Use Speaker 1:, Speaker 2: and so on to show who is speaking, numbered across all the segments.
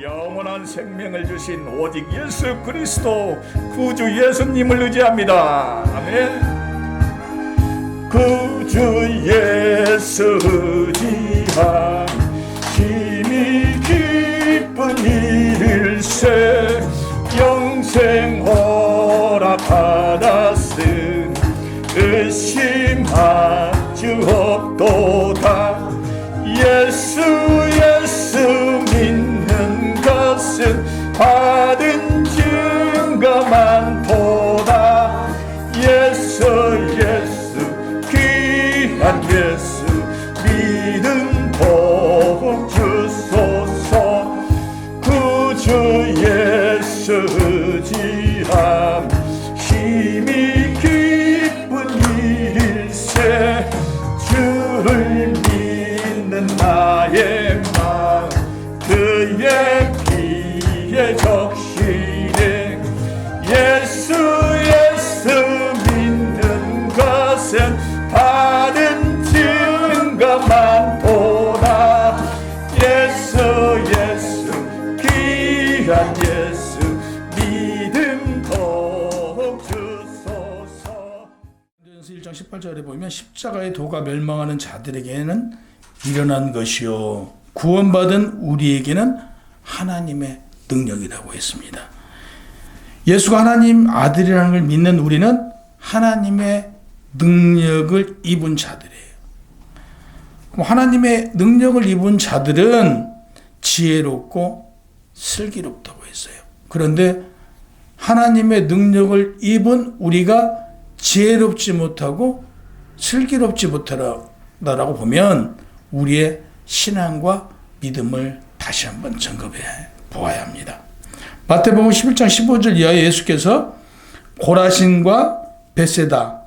Speaker 1: 영원한 생명을 주신 오직 예수 그리스도 구주 예수님을 의지합니다. 아멘. 구주 예수 의지함 힘이 기쁜 일세 영생 허락받았음 의심하지 없도다. 예수 믿는 것은 받은 증거 많도다. 예수 귀한 예수 믿음 복 주소서. 구주 예수 의지함 힘이 기쁜 일세 주를 믿는 나의 마음 그의 피에 적시네. 예수 믿는 것은 받은 증거 많도다. 예수 귀한 예수 믿음 복 주소서.
Speaker 2: 1장 18절에 보면 십자가의 도가 멸망하는 자들에게는 일어난 것이요 구원받은 우리에게는 하나님의 능력이라고 했습니다. 예수가 하나님 아들이라는 걸 믿는 우리는 하나님의 능력을 입은 자들이에요. 하나님의 능력을 입은 자들은 지혜롭고 슬기롭다고 했어요. 그런데 하나님의 능력을 입은 우리가 지혜롭지 못하고 슬기롭지 못하다라고 보면 우리의 신앙과 믿음을 다시 한번 점검해 보아야 합니다. 마태복음 11장 15절 이하에 예수께서 고라신과 벳세다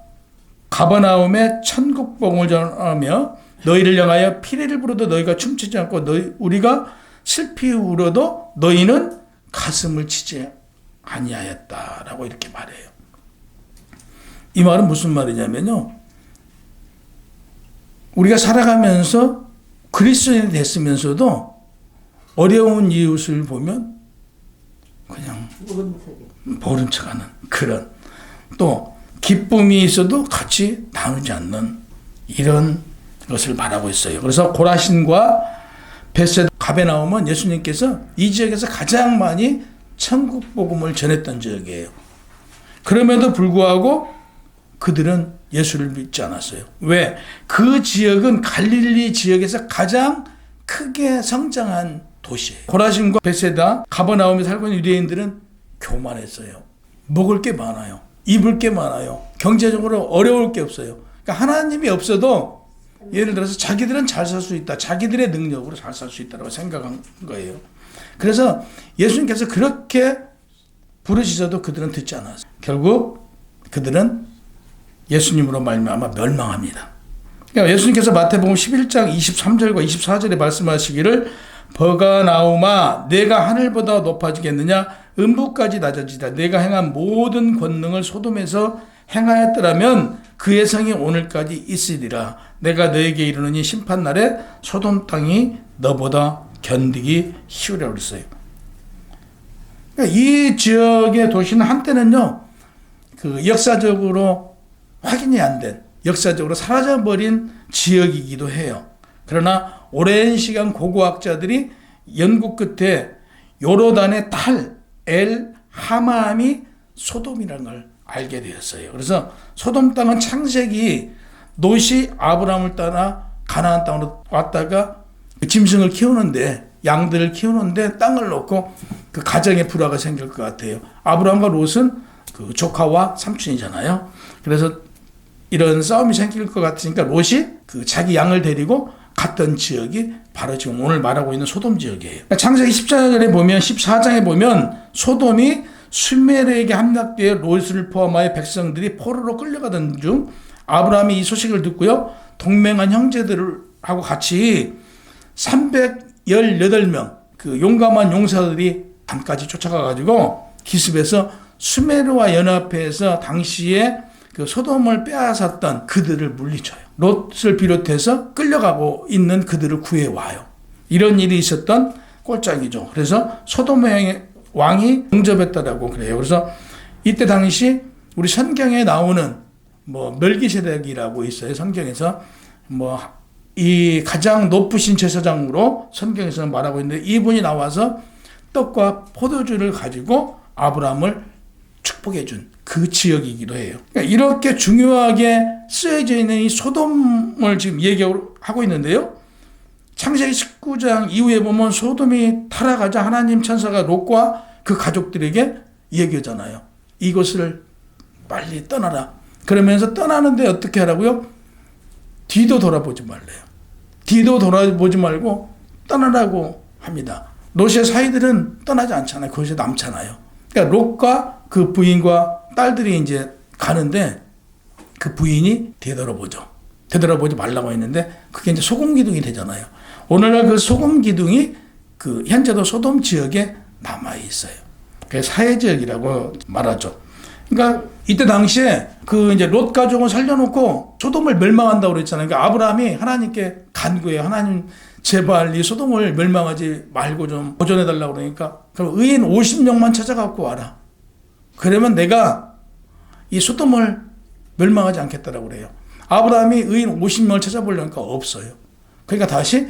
Speaker 2: 가버나움에 천국복음을 전하며 너희를 향하여 피리를 부르도 너희가 춤추지 않고 우리가 슬피 울어도 너희는 가슴을 치지 아니하였다라고 이렇게 말해요. 이 말은 무슨 말이냐면요, 우리가 살아가면서 그리스도인이 됐으면서도 어려운 이웃을 보면 그냥 모른 척하는 그런, 또 기쁨이 있어도 같이 나누지 않는 이런 것을 말하고 있어요. 그래서 고라신과 벳세다 가버나움은 예수님께서 이 지역에서 가장 많이 천국 복음을 전했던 지역이에요. 그럼에도 불구하고 그들은 예수를 믿지 않았어요. 왜? 그 지역은 갈릴리 지역에서 가장 크게 성장한 도시예요. 고라신과 벳세다 가버나움에 살고 있는 유대인들은 교만했어요. 먹을 게 많아요. 입을 게 많아요. 경제적으로 어려울 게 없어요. 그러니까 하나님이 없어도 예를 들어서 자기들은 잘 살 수 있다. 자기들의 능력으로 잘 살 수 있다고 생각한 거예요. 그래서 예수님께서 그렇게 부르시셔도 그들은 듣지 않았어요. 결국 그들은 예수님으로 말미암아 멸망합니다. 그러니까 예수님께서 마태복음 11장 23절과 24절에 말씀하시기를 버가나움아 내가 하늘보다 높아지겠느냐 음부까지 낮아지다. 내가 행한 모든 권능을 소돔에서 행하였더라면 그의 성이 오늘까지 있으리라. 내가 너에게 이르노니 심판날에 소돔 땅이 너보다 견디기 쉬우리라고 그랬어요. 그러니까 이 지역의 도시는 한때는요, 그 역사적으로 확인이 안 된, 역사적으로 사라져버린 지역이기도 해요. 그러나 오랜 시간 고고학자들이 연구 끝에 요르단의 딸 엘 하마함이 소돔이라는 걸 알게 되었어요. 그래서 소돔 땅은 창세기 노시 아브라함을 따라 가나안 땅으로 왔다가 짐승을 키우는데, 양들을 키우는데 땅을 놓고 그 가정에 불화가 생길 것 같아요. 아브라함과 롯은 그 조카와 삼촌이잖아요. 그래서 이런 싸움이 생길 것 같으니까 롯이 그 자기 양을 데리고 갔던 지역이 바로 지금 오늘 말하고 있는 소돔 지역이에요. 창세기 14장에 보면, 14장에 보면 소돔이 수멜에게 함락되어 롯을 포함하여 백성들이 포로로 끌려가던 중 아브라함이 이 소식을 듣고요, 동맹한 형제들하고 같이 318명 그 용감한 용사들이 담까지 쫓아가가지고 기습해서 수메르와 연합해서 당시에 그 소돔을 빼앗았던 그들을 물리쳐요. 롯을 비롯해서 끌려가고 있는 그들을 구해와요. 이런 일이 있었던 꼴짝이죠. 그래서 소돔의 왕이 응접했다라고 그래요. 그래서 이때 당시 우리 성경에 나오는 뭐 멜기세덱이라고 있어요. 성경에서 뭐 이 가장 높으신 제사장으로 성경에서 말하고 있는데 이분이 나와서 떡과 포도주를 가지고 아브라함을 축복해 준 그 지역이기도 해요. 그러니까 이렇게 중요하게 쓰여져 있는 이 소돔을 지금 얘기하고 있는데요. 창세기 19장 이후에 보면 소돔이 타락하자 하나님 천사가 롯과 그 가족들에게 얘기하잖아요. 이곳을 빨리 떠나라. 그러면서 떠나는데 어떻게 하라고요? 뒤도 돌아보지 말래요. 뒤도 돌아보지 말고 떠나라고 합니다. 롯의 사이들은 떠나지 않잖아요. 거기서 남잖아요. 그러니까 롯과 그 부인과 딸들이 이제 가는데 그 부인이 되돌아보죠. 되돌아보지 말라고 했는데 그게 이제 소금 기둥이 되잖아요. 오늘날 그 소금 기둥이 그 현재도 소돔 지역에 남아 있어요. 그래서 사해 지역이라고 말하죠. 그러니까 이때 당시에 그 이제 롯 가족을 살려놓고 소돔을 멸망한다고 그랬잖아요. 그러니까 아브라함이 하나님께 간구해요. 하나님 제발 이 소돔을 멸망하지 말고 좀 보존해달라고 그러니까 그럼 의인 50명만 찾아갖고 와라. 그러면 내가 이 소돔을 멸망하지 않겠다라고 그래요. 아브라함이 의인 50명을 찾아보려니까 없어요. 그러니까 다시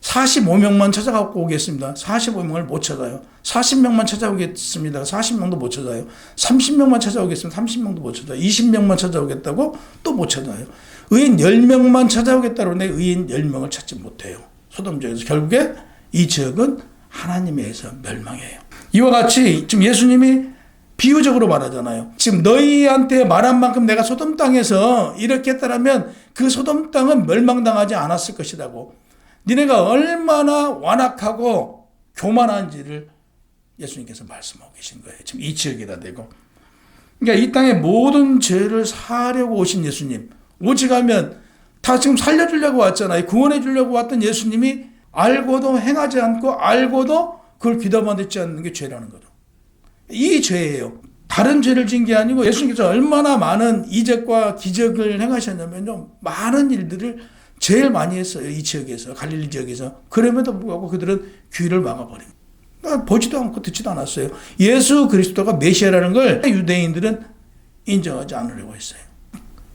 Speaker 2: 45명만 찾아갖고 오겠습니다. 45명을 못 찾아요. 40명만 찾아오겠습니다. 40명도 못 찾아요. 30명만 찾아오겠습니다. 30명도 못 찾아요. 20명만 찾아오겠다고 또 못 찾아요. 의인 10명만 찾아오겠다고 하는데 의인 10명을 찾지 못해요. 소돔 지역에서 결국에 이 지역은 하나님에 의해서 멸망해요. 이와 같이 지금 예수님이 비유적으로 말하잖아요. 지금 너희한테 말한 만큼 내가 소돔 땅에서 이렇게 했다라면 그 소돔 땅은 멸망당하지 않았을 것이라고. 니네가 얼마나 완악하고 교만한지를 예수님께서 말씀하고 계신 거예요. 지금 이 지역에다 대고. 그러니까 이 땅의 모든 죄를 사하려고 오신 예수님. 오직 하면 다 지금 살려주려고 왔잖아요. 구원해 주려고 왔던 예수님이 알고도 행하지 않고 알고도 그걸 귀담아 듣지 않는 게 죄라는 거죠. 이 죄예요. 다른 죄를 진 게 아니고 예수님께서 얼마나 많은 이적과 기적을 행하셨냐면요. 많은 일들을 제일 많이 했어요. 이 지역에서, 갈릴리 지역에서. 그럼에도 불구하고 그들은 귀를 막아버립니다. 그러니까 보지도 않고 듣지도 않았어요. 예수 그리스도가 메시아라는 걸 유대인들은 인정하지 않으려고 했어요.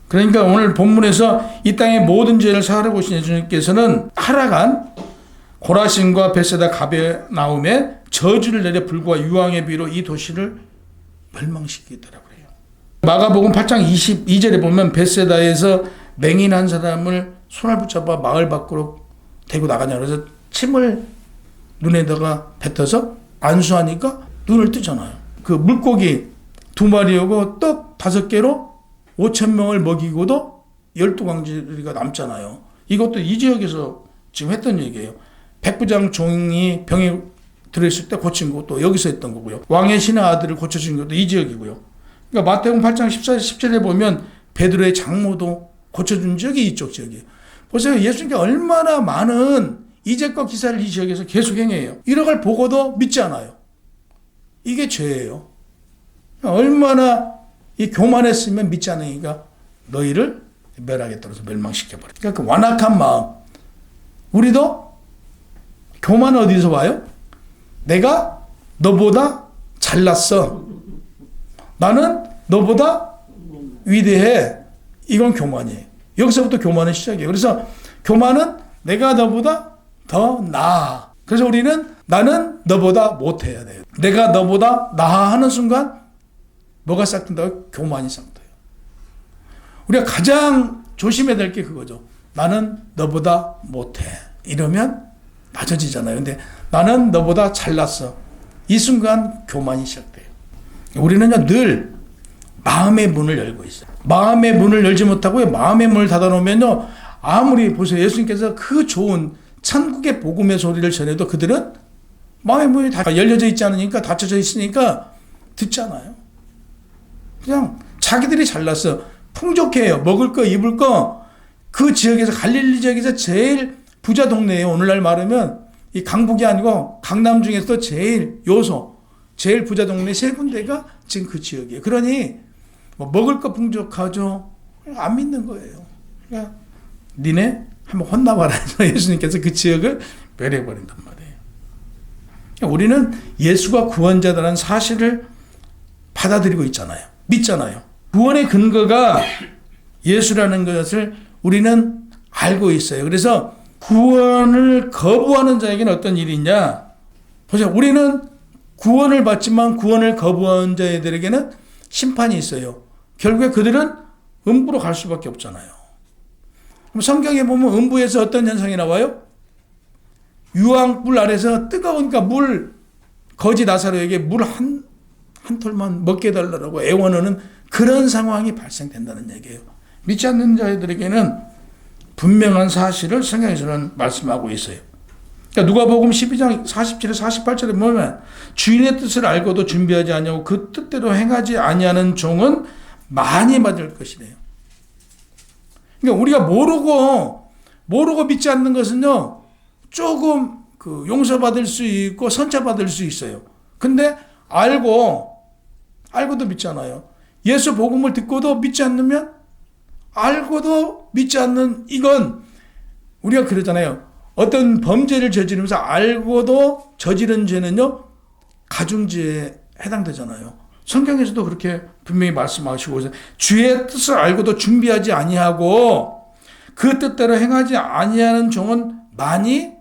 Speaker 2: 그러니까 오늘 본문에서 이 땅의 모든 죄를 사하려고 오신 예수님께서는 하락한 고라신과 벳세다 가베나움에 저주를 내려 불과 유황의 비로 이 도시를 멸망시키더라고요. 마가복음 8장 22절에 보면 벳세다에서 맹인한 사람을 손을 붙잡아 마을 밖으로 데리고 나가냐 그래서 침을 눈에다가 뱉어서 안수하니까 눈을 뜨잖아요. 그 물고기 2마리하고 떡 5개로 5,000명을 먹이고도 12광지가 남잖아요. 이것도 이 지역에서 지금 했던 얘기예요. 백부장 종이 병에 들어있을 때 고친 것도 여기서 했던 거고요. 왕의 신의 아들을 고쳐준 것도 이 지역이고요. 그러니까 마태복음 8장 14, 17에 보면 베드로의 장모도 고쳐준 지역이 이쪽 지역이에요. 보세요. 예수님께 얼마나 많은 이적과 기사를 이 지역에서 계속 행해요. 이런 걸 보고도 믿지 않아요. 이게 죄예요. 얼마나 이 교만했으면 믿지 않으니까 너희를 멸하게 떨어서 멸망시켜버려. 그러니까 그 완악한 마음. 우리도 교만은 어디서 와요? 내가 너보다 잘났어. 나는 너보다 위대해. 이건 교만이에요. 여기서부터 교만의 시작이에요. 그래서 교만은 내가 너보다 더 나아. 그래서 우리는 나는 너보다 못해야 돼요. 내가 너보다 나아 하는 순간 뭐가 싹튼다고? 교만이 싹트요. 우리가 가장 조심해야 될 게 그거죠. 나는 너보다 못해. 이러면 낮아지잖아요. 근데 나는 너보다 잘났어. 이 순간 교만이 시작돼요. 우리는요, 늘 마음의 문을 열고 있어요. 마음의 문을 열지 못하고요, 마음의 문을 닫아놓으면요, 아무리 보세요. 예수님께서 그 좋은 천국의 복음의 소리를 전해도 그들은 마음의 문이 다 열려져 있지 않으니까, 닫혀져 있으니까 듣잖아요. 그냥 자기들이 잘났어. 풍족해요. 먹을 거, 입을 거. 그 지역에서, 갈릴리 지역에서 제일 부자 동네예요. 오늘날 말하면 이 강북이 아니고 강남 중에서도 제일 요소, 제일 부자 동네 3군데가 지금 그 지역이에요. 그러니 뭐 먹을 거 풍족하죠. 안 믿는 거예요. 그러니까 니네 한번 혼나봐라. 예수님께서 그 지역을 멸해버린단 말이에요. 우리는 예수가 구원자다라는 사실을 받아들이고 있잖아요. 믿잖아요. 구원의 근거가 예수라는 것을 우리는 알고 있어요. 그래서 구원을 거부하는 자에게는 어떤 일이 있냐? 보세요. 우리는 구원을 받지만 구원을 거부하는 자들에게는 심판이 있어요. 결국에 그들은 음부로 갈 수밖에 없잖아요. 그럼 성경에 보면 음부에서 어떤 현상이 나와요? 유황불 아래서 뜨거우니까 거지 나사로에게 물 한 톨만 먹게 해달라고 애원하는 그런 상황이 발생된다는 얘기예요. 믿지 않는 자들에게는 분명한 사실을 성경에서는 말씀하고 있어요. 그러니까 누가복음 12장 47에 48절에 보면 주인의 뜻을 알고도 준비하지 아니하고 그 뜻대로 행하지 아니하는 종은 많이 받을 것이래요. 그러니까 우리가 모르고 믿지 않는 것은요, 조금 용서받을 수 있고 선처받을 수 있어요. 근데 알고도 믿지 않아요. 예수 복음을 듣고도 믿지 않으면 알고도 믿지 않는 이건 우리가 그러잖아요. 어떤 범죄를 저지르면서 알고도 저지른 죄는요, 가중죄에 해당되잖아요. 성경에서도 그렇게 분명히 말씀하시고 주의 뜻을 알고도 준비하지 아니하고 그 뜻대로 행하지 아니하는 종은 많이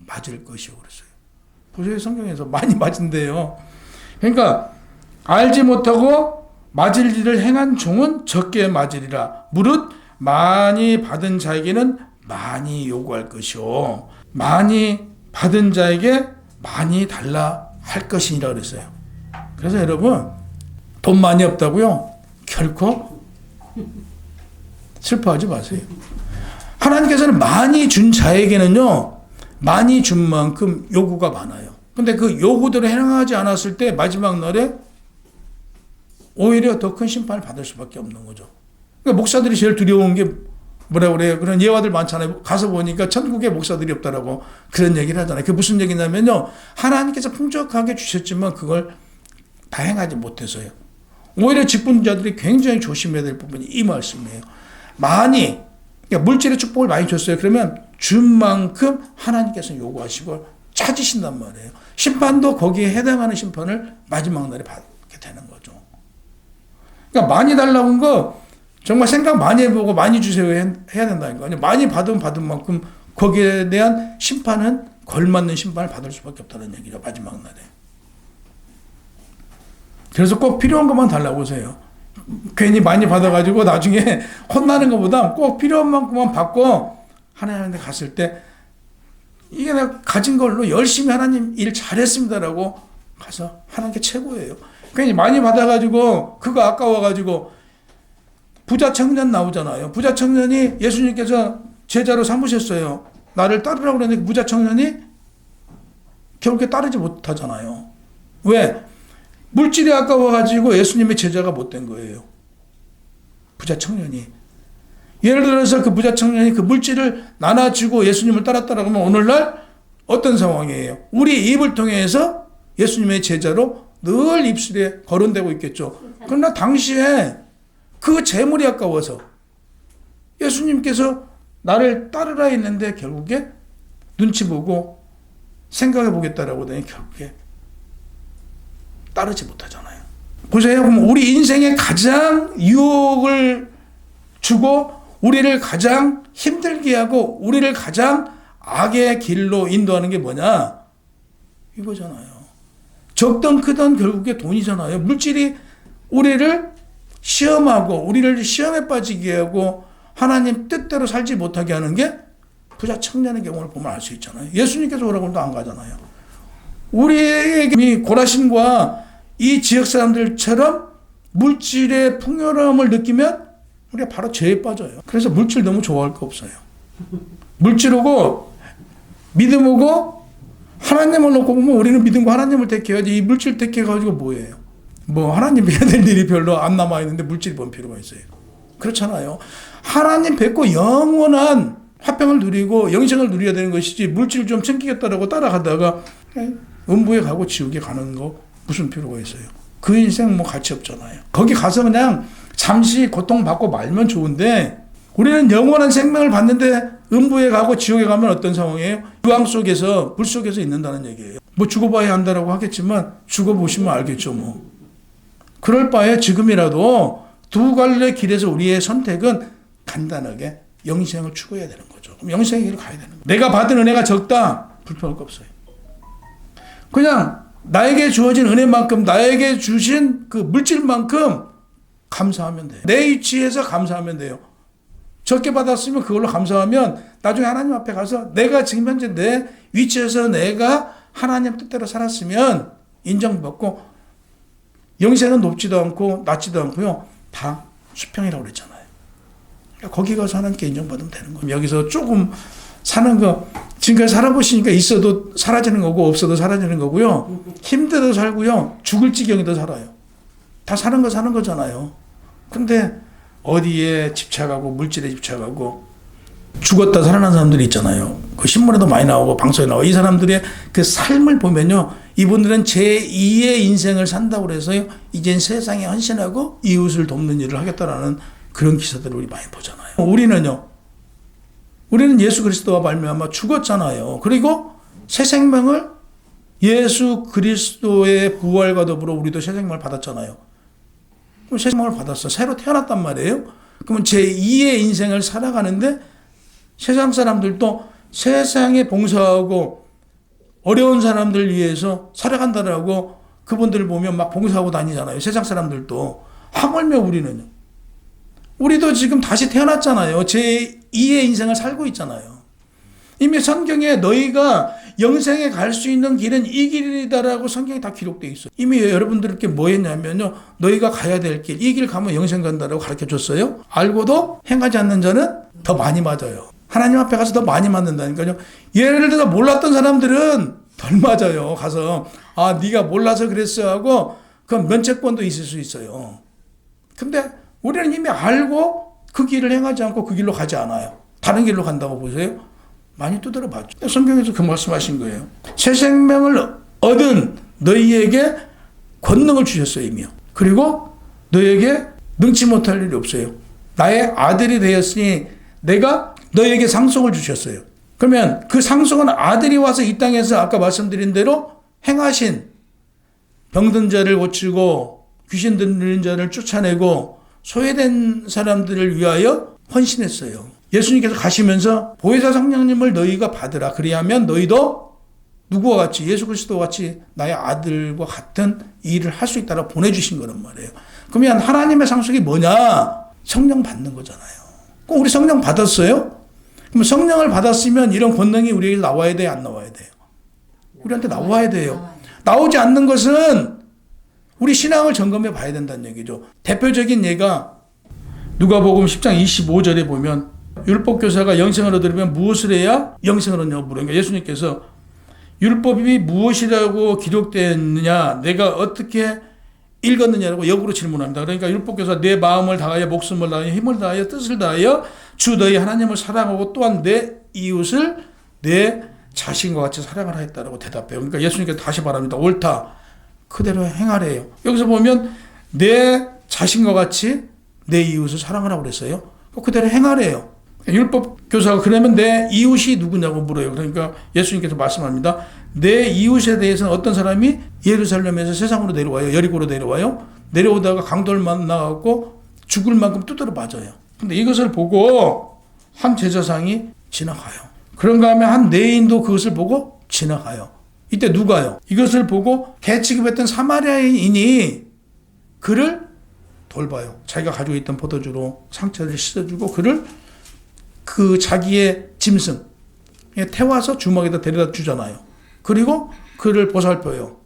Speaker 2: 맞을 것이요 그랬어요. 보세요. 성경에서 많이 맞은대요. 그러니까 알지 못하고 맞을 일을 행한 종은 적게 맞으리라. 무릇 많이 받은 자에게는 많이 요구할 것이요 많이 받은 자에게 많이 달라 할 것이니라 그랬어요. 그래서 여러분, 돈 많이 없다고요? 결코 슬퍼하지 마세요. 하나님께서는 많이 준 자에게는요, 많이 준 만큼 요구가 많아요. 근데 그 요구대로 행하지 않았을 때 마지막 날에 오히려 더 큰 심판을 받을 수밖에 없는 거죠. 그러니까 목사들이 제일 두려운 게 뭐라 그래요? 그런 예화들 많잖아요. 가서 보니까 천국에 목사들이 없다라고 그런 얘기를 하잖아요. 그게 무슨 얘기냐면요, 하나님께서 풍족하게 주셨지만 그걸 다 행하지 못해서요. 오히려 직분자들이 굉장히 조심해야 될 부분이 이 말씀이에요. 많이, 그러니까 물질의 축복을 많이 줬어요. 그러면 준 만큼 하나님께서 요구하시고 찾으신단 말이에요. 심판도 거기에 해당하는 심판을 마지막 날에 받게 되는 거죠. 그러니까 많이 달라고 한 거 정말 생각 많이 해보고 많이 주세요 해야 된다는 거예요. 많이 받은 만큼 거기에 대한 심판은 걸맞는 심판을 받을 수밖에 없다는 얘기죠. 마지막 날에. 그래서 꼭 필요한 것만 달라고 하세요. 괜히 많이 받아가지고 나중에 혼나는 것보다 꼭 필요한 만큼만 받고 하나님한테 갔을 때 이게 내가 가진 걸로 열심히 하나님 일 잘했습니다라고 가서 하는 게 최고예요. 괜히 많이 받아가지고 그거 아까워가지고 부자 청년 나오잖아요. 부자 청년이 예수님께서 제자로 삼으셨어요. 나를 따르라고 그랬는데 부자 청년이 결국에 따르지 못하잖아요. 왜? 물질이 아까워가지고 예수님의 제자가 못된 거예요. 부자 청년이. 예를 들어서 그 부자 청년이 그 물질을 나눠주고 예수님을 따랐다라고 하면 오늘날 어떤 상황이에요? 우리 입을 통해서 예수님의 제자로 늘 입술에 거론되고 있겠죠. 그러나 당시에 그 재물이 아까워서 예수님께서 나를 따르라 했는데 결국에 눈치 보고 생각해 보겠다라고 하더니 결국에 따르지 못하잖아요. 보세요. 그럼 우리 인생에 가장 유혹을 주고 우리를 가장 힘들게 하고 우리를 가장 악의 길로 인도하는 게 뭐냐? 이거잖아요. 적던 크던 결국에 돈이잖아요. 물질이 우리를 시험하고 우리를 시험에 빠지게 하고 하나님 뜻대로 살지 못하게 하는 게 부자 청년의 경우를 보면 알 수 있잖아요. 예수님께서 오라고 해도 안 가잖아요. 우리에게 고라신과 이 지역 사람들처럼 물질의 풍요로움을 느끼면 우리가 바로 죄에 빠져요. 그래서 물질 너무 좋아할 거 없어요. 물질하고 믿음하고 하나님을 놓고 보면 우리는 믿음과 하나님을 택해야지 이 물질 택해가지고 뭐예요? 뭐 하나님 해야 될 일이 별로 안 남아있는데 물질이 뭔 필요가 있어요? 그렇잖아요. 하나님 뵙고 영원한 화평을 누리고 영생을 누려야 되는 것이지 물질 좀 챙기겠다라고 따라가다가 음부에 가고 지옥에 가는 거 무슨 필요가 있어요? 그 인생 뭐 가치 없잖아요. 거기 가서 그냥 잠시 고통받고 말면 좋은데 우리는 영원한 생명을 받는데 음부에 가고 지옥에 가면 어떤 상황이에요? 유황 속에서 물 속에서 있는다는 얘기예요. 뭐 죽어봐야 한다라고 하겠지만 죽어보시면 알겠죠 뭐. 그럴 바에 지금이라도 두 갈래 길에서 우리의 선택은 간단하게 영생을 추구해야 되는 거죠. 그럼 영생의 길을 가야 되는 거예요. 내가 받은 은혜가 적다? 불평할 거 없어요. 그냥 나에게 주어진 은혜만큼 나에게 주신 그 물질만큼 감사하면 돼요. 내 위치에서 감사하면 돼요. 적게 받았으면 그걸로 감사하면 나중에 하나님 앞에 가서 내가 지금 현재 내 위치에서 내가 하나님 뜻대로 살았으면 인정받고 영생은 높지도 않고 낮지도 않고요. 다 수평이라고 그랬잖아요. 그러니까 거기 가서 하나님께 인정받으면 되는 거예요. 여기서 조금 사는 거 지금까지 살아보시니까 있어도 사라지는 거고 없어도 사라지는 거고요. 힘들어도 살고요. 죽을 지경에도 살아요. 다 사는 거 사는 거잖아요. 근데 어디에 집착하고 물질에 집착하고 죽었다 살아난 사람들이 있잖아요. 그 신문에도 많이 나오고 방송에 나오고 이 사람들의 그 삶을 보면요. 이분들은 제2의 인생을 산다고 해서요. 이젠 세상에 헌신하고 이웃을 돕는 일을 하겠다라는 그런 기사들을 우리 많이 보잖아요. 우리는 예수 그리스도와 말미암아 죽었잖아요. 그리고 새 생명을 예수 그리스도의 부활과 더불어 우리도 새 생명을 받았잖아요. 그럼 새 생명을 받았어. 새로 태어났단 말이에요. 그러면 제2의 인생을 살아가는데 세상 사람들도 세상에 봉사하고 어려운 사람들 위해서 살아간다라고 그분들을 보면 막 봉사하고 다니잖아요. 세상 사람들도. 하물며 우리는요. 우리도 지금 다시 태어났잖아요. 제2의 인생을 살고 있잖아요. 이미 성경에 너희가 영생에 갈 수 있는 길은 이 길이다라고 성경에 다 기록되어 있어요. 이미 여러분들께 뭐 했냐면요. 너희가 가야 될 길, 이 길 가면 영생 간다라고 가르쳐 줬어요. 알고도 행하지 않는 자는 더 많이 맞아요. 하나님 앞에 가서 더 많이 맞는다니까요. 예를 들어서 몰랐던 사람들은 덜 맞아요. 가서 아 네가 몰라서 그랬어 하고 그건 면책권도 있을 수 있어요. 근데 우리는 이미 알고 그 길을 행하지 않고 그 길로 가지 않아요. 다른 길로 간다고 보세요. 많이 두드려 봤죠. 성경에서 그 말씀하신 거예요. 새 생명을 얻은 너희에게 권능을 주셨어요. 이미요. 그리고 너희에게 능치 못할 일이 없어요. 나의 아들이 되었으니 내가 너희에게 상속을 주셨어요. 그러면 그 상속은 아들이 와서 이 땅에서 아까 말씀드린 대로 행하신 병든 자를 고치고 귀신 들린 자를 쫓아내고 소외된 사람들을 위하여 헌신했어요. 예수님께서 가시면서 보혜사 성령님을 너희가 받으라. 그리하면 너희도 누구와 같이 예수 그리스도와 같이 나의 아들과 같은 일을 할 수 있다고 보내주신 거란 말이에요. 그러면 하나님의 상속이 뭐냐? 성령 받는 거잖아요. 꼭 우리 성령 받았어요? 그럼 성령을 받았으면 이런 권능이 우리에게 나와야 돼요? 안 나와야 돼요? 우리한테 나와야 돼요. 나오지 않는 것은 우리 신앙을 점검해 봐야 된다는 얘기죠. 대표적인 예가 누가복음 10장 25절에 보면 율법교사가 영생을 얻으려면 무엇을 해야 영생을 얻냐고 물으니까 예수님께서 율법이 무엇이라고 기록되었느냐 내가 어떻게 읽었느냐라고 역으로 질문합니다. 그러니까 율법교사 내 마음을 다하여 목숨을 다하여 힘을 다하여 뜻을 다하여 주 너희 하나님을 사랑하고 또한 내 이웃을 내 자신과 같이 사랑하라 했다라고 대답해요. 그러니까 예수님께서 다시 말합니다. 옳다. 그대로 행하래요. 여기서 보면 내 자신과 같이 내 이웃을 사랑하라고 그랬어요. 그대로 행하래요. 율법 교사가 그러면 내 이웃이 누구냐고 물어요. 그러니까 예수님께서 말씀합니다. 내 이웃에 대해서는 어떤 사람이 예루살렘에서 세상으로 내려와요. 여리고로 내려와요. 내려오다가 강도를 만나고 죽을 만큼 두드려 맞아요. 근데 이것을 보고 한 제사장이 지나가요. 그런가 하면 한 레위인도 그것을 보고 지나가요. 이때 누가요? 이것을 보고 개 취급했던 사마리아인이 그를 돌봐요. 자기가 가지고 있던 포도주로 상처를 씻어주고 그를 그 자기의 짐승 태워서 주먹에다 데려다 주잖아요. 그리고 그를 보살펴요.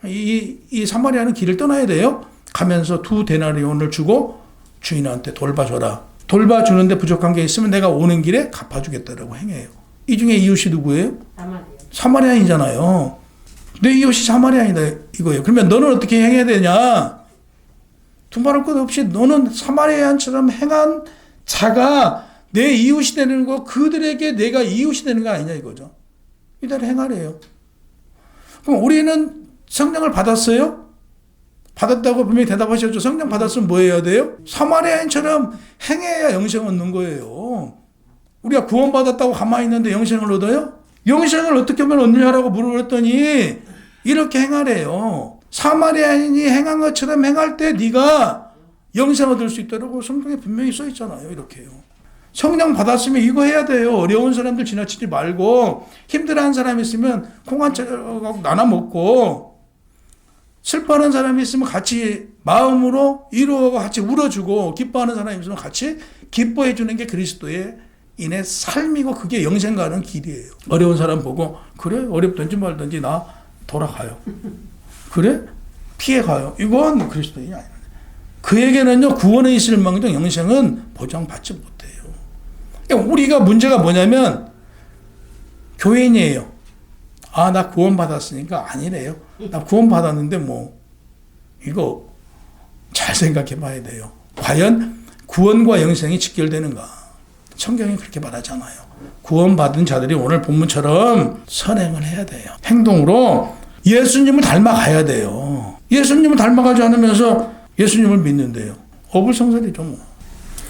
Speaker 2: 이 사마리아는 길을 떠나야 돼요. 가면서 2데나리온을 주고 주인한테 돌봐줘라. 돌봐주는데 부족한 게 있으면 내가 오는 길에 갚아주겠다라고 행해요. 이 중에 이웃이 누구예요? 사마리아인이잖아요. 내 이웃이 사마리아인이다 이거예요. 그러면 너는 어떻게 행해야 되냐? 두말할 것 없이 너는 사마리아인처럼 행한 자가 내 이웃이 되는 거 그들에게 내가 이웃이 되는 거 아니냐 이거죠. 이대로 행하래요. 그럼 우리는 성령을 받았어요? 받았다고 분명히 대답하셨죠. 성령 받았으면 뭐 해야 돼요? 사마리아인처럼 행해야 영생 얻는 거예요. 우리가 구원받았다고 가만히 있는데 영생을 얻어요? 영생을 어떻게 하면 얻느냐라고 물어봤더니 이렇게 행하래요. 사마리아인이 행한 것처럼 행할 때 네가 영생 얻을 수 있다고 성경에 분명히 써 있잖아요. 이렇게요. 성령 받았으면 이거 해야 돼요. 어려운 사람들 지나치지 말고, 힘들어하는 사람이 있으면 콩 한 조각 나눠 먹고, 슬퍼하는 사람이 있으면 같이 마음으로 위로하고 같이 울어주고, 기뻐하는 사람이 있으면 같이 기뻐해 주는 게 그리스도의 인의 삶이고, 그게 영생 가는 길이에요. 어려운 사람 보고 그래 어렵든지 말든지 나 돌아가요. 그래 피해가요. 이건 그리스도인이 아니에요. 그에게는요 구원에 있을 망정 영생은 보장받지 못해요. 그러니까 우리가 문제가 뭐냐면 교인이에요. 아, 나 구원 받았으니까 아니래요. 나 구원 받았는데 뭐 이거 잘 생각해 봐야 돼요. 과연 구원과 영생이 직결되는가? 성경이 그렇게 말하잖아요. 구원받은 자들이 오늘 본문처럼 선행을 해야 돼요. 행동으로 예수님을 닮아가야 돼요. 예수님을 닮아가지 않으면서 예수님을 믿는데요. 어불성설이죠 뭐.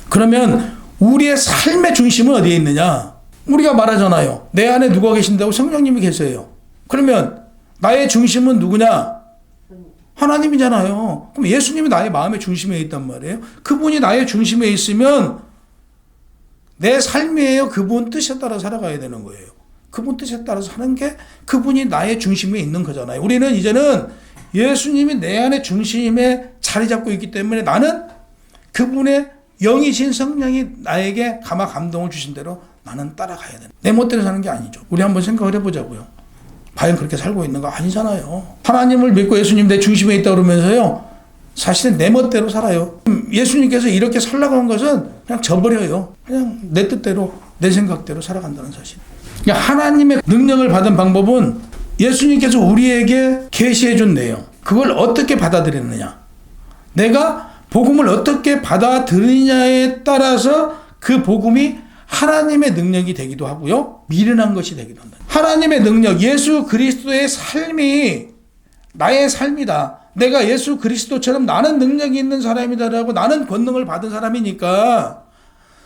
Speaker 2: 그러면 우리의 삶의 중심은 어디에 있느냐? 우리가 말하잖아요. 내 안에 누가 계신다고? 성령님이 계세요. 그러면 나의 중심은 누구냐? 하나님이잖아요. 그럼 예수님이 나의 마음의 중심에 있단 말이에요. 그분이 나의 중심에 있으면 내 삶이에요. 그분 뜻에 따라 살아가야 되는 거예요. 그분 뜻에 따라서 사는 게 그분이 나의 중심에 있는 거잖아요. 우리는 이제는 예수님이 내 안에 중심에 자리 잡고 있기 때문에 나는 그분의 영이신 성령이 나에게 감화 감동을 주신 대로 나는 따라가야 되는, 내 멋대로 사는 게 아니죠. 우리 한번 생각을 해보자고요. 과연 그렇게 살고 있는 거 아니잖아요. 하나님을 믿고 예수님 내 중심에 있다 그러면서요, 사실은 내 멋대로 살아요. 예수님께서 이렇게 살라고 한 것은 그냥 저버려요. 그냥 내 뜻대로 내 생각대로 살아간다는 사실. 그러니까 하나님의 능력을 받은 방법은 예수님께서 우리에게 계시해 준 내용, 그걸 어떻게 받아들이느냐, 내가 복음을 어떻게 받아들이냐에 따라서 그 복음이 하나님의 능력이 되기도 하고요, 미련한 것이 되기도 한다. 하나님의 능력, 예수 그리스도의 삶이 나의 삶이다. 내가 예수 그리스도처럼 나는 능력이 있는 사람이다라고, 나는 권능을 받은 사람이니까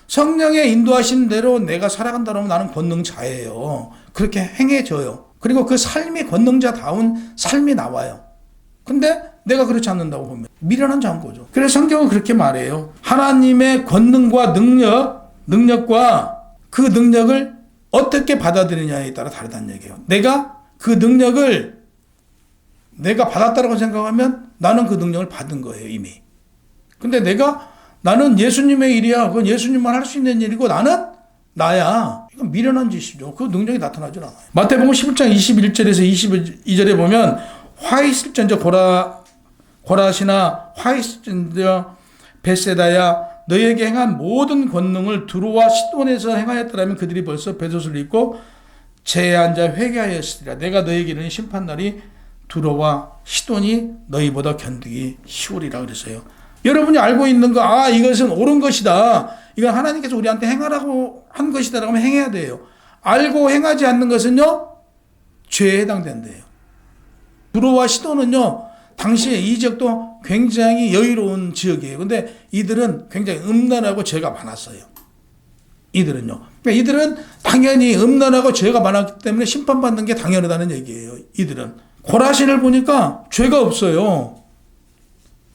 Speaker 2: 성령의 인도하신 대로 내가 살아간다면 나는 권능자예요. 그렇게 행해져요. 그리고 그 삶이 권능자다운 삶이 나와요. 근데 내가 그렇지 않는다고 보면 미련한 자인 거죠. 그래서 성경은 그렇게 말해요. 하나님의 권능과 능력과 그 능력을 어떻게 받아들이냐에 따라 다르다는 얘기예요. 내가 그 능력을 내가 받았다고 생각하면 나는 그 능력을 받은 거예요, 이미. 근데 나는 예수님의 일이야. 그건 예수님만 할 수 있는 일이고 나는 나야. 이건 미련한 짓이죠. 그 능력이 나타나질 않아요. 마태복음 11장 21절에서 22절에 보면 화 있을전저 고라시나 화 있을전저 벳세다야, 너에게 행한 모든 권능을 두로와 시돈에서 행하였더라면 그들이 벌써 벳옷을 입고 제에 앉아 회개하였으리라. 내가 너에게 이르는 심판날이 두로와 시돈이 너희보다 견디기 쉬우리라 그랬어요. 여러분이 알고 있는 거, 이것은 옳은 것이다, 이건 하나님께서 우리한테 행하라고 한 것이다 라고 하면 행해야 돼요. 알고 행하지 않는 것은요, 죄에 해당된대요. 두로와 시돈은요, 당시에 이 지역도 굉장히 여유로운 지역이에요. 근데 이들은 굉장히 음란하고 죄가 많았어요. 이들은요. 그러니까 이들은 당연히 음란하고 죄가 많았기 때문에 심판받는 게 당연하다는 얘기예요. 이들은. 고라신을 보니까 죄가 없어요.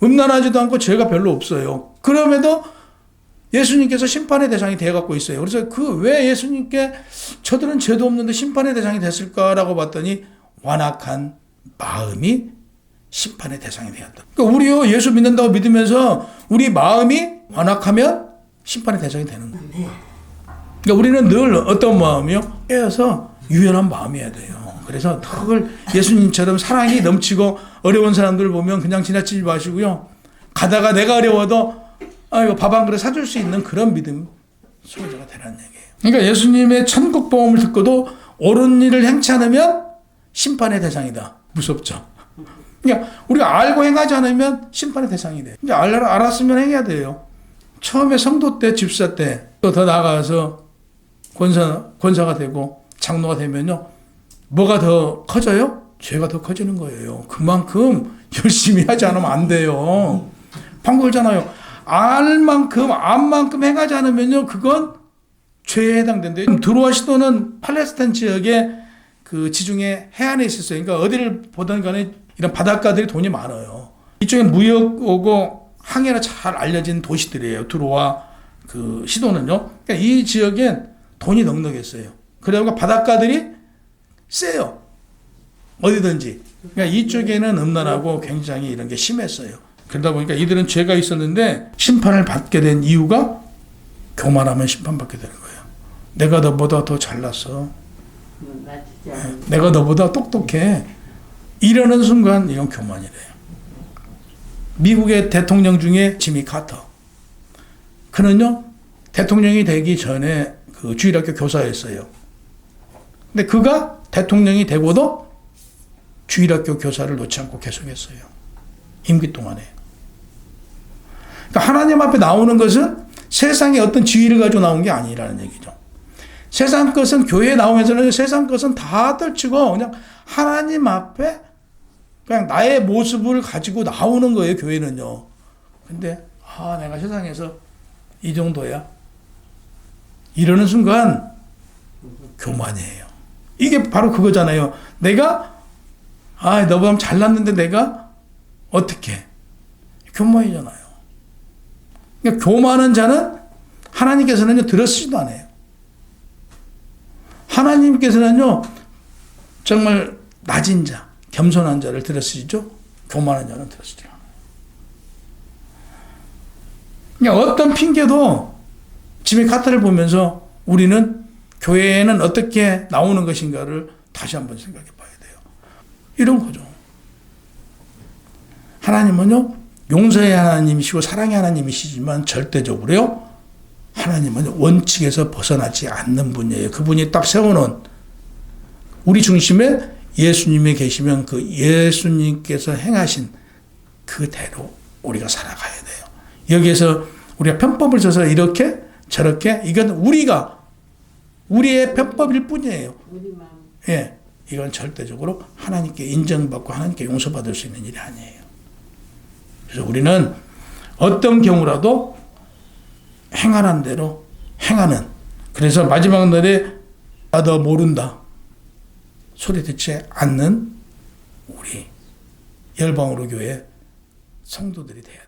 Speaker 2: 음란하지도 않고 죄가 별로 없어요. 그럼에도 예수님께서 심판의 대상이 되어갖고 있어요. 그래서 왜 예수님께 저들은 죄도 없는데 심판의 대상이 됐을까라고 봤더니 완악한 마음이 심판의 대상이 되었다. 그러니까 우리요, 예수 믿는다고 믿으면서 우리 마음이 완악하면 심판의 대상이 되는 거예요. 그러니까 우리는 늘 어떤 마음이요? 깨어서 유연한 마음이어야 돼요. 그래서 그걸 예수님처럼 사랑이 넘치고 어려운 사람들 보면 그냥 지나치지 마시고요, 가다가 내가 어려워도 이거 밥 한 그릇 사줄 수 있는 그런 믿음 소유자가 되라는 얘기예요. 그러니까 예수님의 천국 복음을 듣고도 옳은 일을 행치 않으면 심판의 대상이다. 무섭죠. 그러니까 우리가 알고 행하지 않으면 심판의 대상이 돼요. 이제 알았으면 행해야 돼요. 처음에 성도 때, 집사 때, 또 더 나아가서 권사가 되고 장로가 되면요, 뭐가 더 커져요? 죄가 더 커지는 거예요. 그만큼 열심히 하지 않으면 안 돼요. 방금 그러잖아요. 안 만큼 행하지 않으면요, 그건 죄에 해당된대요. 드로아 시도는 팔레스타인 지역에 그 지중해 해안에 있었어요. 그러니까 어디를 보든 간에 이런 바닷가들이 돈이 많아요. 이쪽에 무역하고 항해로 잘 알려진 도시들이에요. 두로와 그 시도는요. 그러니까 이 지역엔 돈이 넉넉했어요. 그러니까 바닷가들이 세요. 어디든지. 그러니까 이쪽에는 음란하고 굉장히 이런 게 심했어요. 그러다 보니까 이들은 죄가 있었는데 심판을 받게 된 이유가 교만하면 심판받게 되는 거예요. 내가 너보다 더 잘났어. 내가 너보다 똑똑해. 이러는 순간 이건 교만이래요. 미국의 대통령 중에 지미 카터. 그는요, 대통령이 되기 전에 그 주일학교 교사였어요. 근데 그가 대통령이 되고도 주일학교 교사를 놓지 않고 계속했어요. 임기 동안에. 그러니까 하나님 앞에 나오는 것은 세상의 어떤 지위를 가지고 나온 게 아니라는 얘기죠. 세상 것은 교회에 나오면서는 세상 것은 다 떨치고 그냥 하나님 앞에 그냥 나의 모습을 가지고 나오는 거예요, 교회는요. 근데 내가 세상에서 이 정도야. 이러는 순간 교만이에요. 이게 바로 그거잖아요. 내가 너보다 잘났는데 내가 어떻게? 교만이잖아요. 그러니까 교만한 자는 하나님께서는요 들어쓰지도 않아요. 하나님께서는요 정말 낮은 자, 겸손한 자를 들어쓰시죠. 교만한 자는 들어쓰지 않아요. 그러니까 어떤 핑계도 지미 카터를 보면서 우리는 교회에는 어떻게 나오는 것인가를 다시 한번 생각해 봐야 돼요. 이런 거죠. 하나님은요 용서의 하나님이시고 사랑의 하나님이시지만 절대적으로요 하나님은 원칙에서 벗어나지 않는 분이에요. 그분이 딱 세워놓은 우리 중심에 예수님이 계시면 그 예수님께서 행하신 그대로 우리가 살아가야 돼요. 여기에서 우리가 편법을 써서 이렇게 저렇게 이건 우리의 편법일 뿐이에요. 예, 이건 절대적으로 하나님께 인정받고 하나님께 용서받을 수 있는 일이 아니에요. 그래서 우리는 어떤 경우라도 행하는 대로 행하는. 그래서 마지막 날에 너 모른다 소리 듣지 않는 우리 열방으로 교회 성도들이 돼야 돼요.